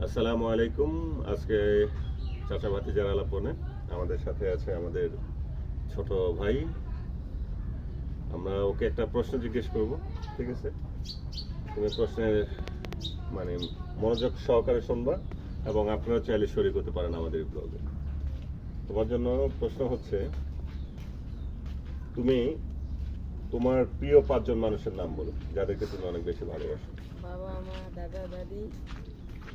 আসসালামু আলাইকুম। আজকে চাচা ভাতিজার আলাপনে আমাদের সাথে আছে আমাদের ছোট ভাই। আমরা ওকে একটা প্রশ্ন জিজ্ঞেস করব, ঠিক আছে? তুমি প্রশ্নের মানে মনোযোগ সহকারে শুনবা এবং আপনারা চাইলে শরীক হতে পারেন আমাদের ব্লগে। তোমার জন্য প্রশ্ন হচ্ছে, তুমি তোমার প্রিয় 5 জন মানুষের নাম বলো যাদেরকে তুমি অনেক বেশি ভালোবাসো। বাবা মা দাদা দাদি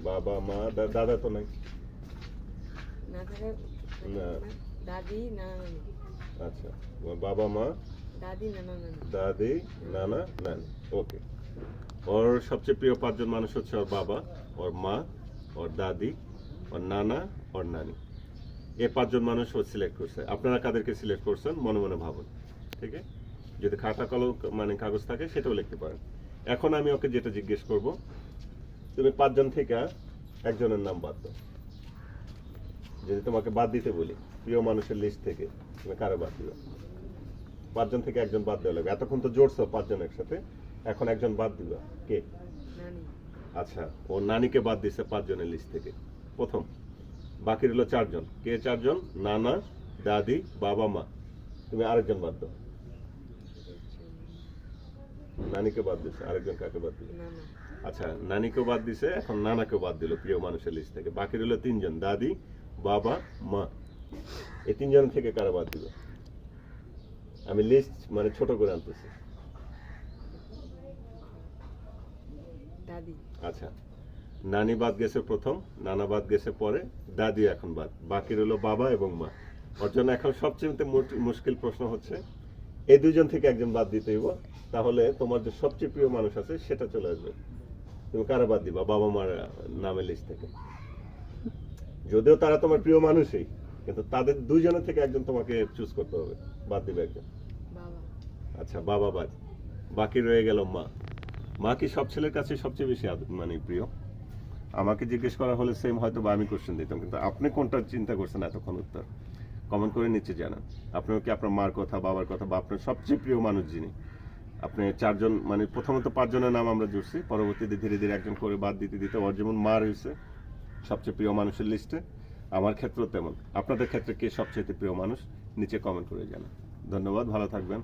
বাবা মা দাদা তো নাই? না থাকে না। দাদি নানা নানি আচ্ছা, তোমার বাবা মা, দাদি নানা নানি দাদি, নানা, নানি। ওকে। ওর সবচেয়ে প্রিয় 5 জন মানুষ হচ্ছে ওর বাবা, ওর মা, ওর দাদি, ওর নানা, ওর নানি। এই 5 জন মানুষ ও সিলেক্ট করছে। আপনারা কাদেরকে সিলেক্ট করছেন মনে মনে ভাবুন, ঠিক আছে? যদি খাতা কলম মানে কাগজ থাকে সেটাও লিখতে পারেন। এখন আমি ওকে যেটা জিজ্ঞেস করব, তুমি 5 জন থেকে একজনের নাম বাদ দাও। যদি তোমাকে বাদ দিতে বলি প্রিয় মানুষের লিস্ট থেকে, তুমি কারো বাদ দিবে? 5 জন থেকে একজন বাদ দেওয়া লাগবে। এতক্ষণ তো জোড়ছো 5 জন একসাথে, এখন একজন বাদ দিবা। কে? নানি আচ্ছা, ও নানিকে বাদ দিছে 5 জনের লিস্ট থেকে প্রথম। বাকি রইল 4 জন। কে 4 জন? নানা, দাদি, বাবা, মা। তুমি আরেকজন বাদ দাও। নানিকে বাদ দিছে, আরেকজন কাকে বাদ দিল? নানা আচ্ছা, নানিকেও বাদ দিছে, এখন নানাকেও বাদ দিল প্রিয় মানুষের লিস্ট থেকে। বাকি রইল 3 জন, দাদি, বাবা, মা। এই 3 জন থেকে কারা বাদ দিল? আমি লিস্ট মানে ছোট করে আনতেছি। দাদি আচ্ছা, নানি বাদ গেছে প্রথম, নানা বাদ গেছে পরে, দাদি এখন বাদ। বাকি রইল বাবা এবং মা। ওর জন্য এখন সবচেয়ে মুশকিল প্রশ্ন হচ্ছে, এই 2 জন থেকে একজন বাদ দিতে হইব। তাহলে তোমার যে সবচেয়ে প্রিয় মানুষ আছে সেটা চলে আসবে। তুমি কারা বাদ দিবা বাবা মার নামের লিস্ট থেকে? যদিও তারা তোমার প্রিয় মানুষই, কিন্তু তাদের 2 জনের থেকে একজন তোমাকে চুজ করতে হবে, বাদ দিবে একজন। বাবা আচ্ছা, বাবা বাদ। বাকি রয়ে গেল মা। মা কি সব ছেলের কাছে সবচেয়ে বেশি মানে প্রিয়? আমাকে জিজ্ঞেস করা হলে সেম হয়তো বা আমি কোশ্চেন দিতাম, কিন্তু আপনি কোনটা চিন্তা করছেন এতক্ষণ উত্তর কমেন্ট করে নিচে জানান। আপনিও কি আপনার মার কথা, বাবার কথা, বা আপনার সবচেয়ে প্রিয় মানুষ যিনি, আপনি 4 জন মানে প্রথমত 5 জনের নাম আমরা জুড়ছি, পরবর্তীতে ধীরে ধীরে একজন করে বাদ দিতে দিতে ওর যেমন মা রয়েছে সবচেয়ে প্রিয় মানুষের লিস্টে, আমার ক্ষেত্রেও তেমন। আপনাদের ক্ষেত্রে কে সবচেয়ে প্রিয় মানুষ নিচে কমেন্ট করে জানান। ধন্যবাদ, ভালো থাকবেন।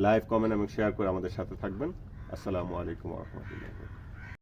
লাইভ কমেন্ট এবং শেয়ার করে আমাদের সাথে থাকবেন। আসসালামু আলাইকুম ওয়া রাহমাতুল্লাহ।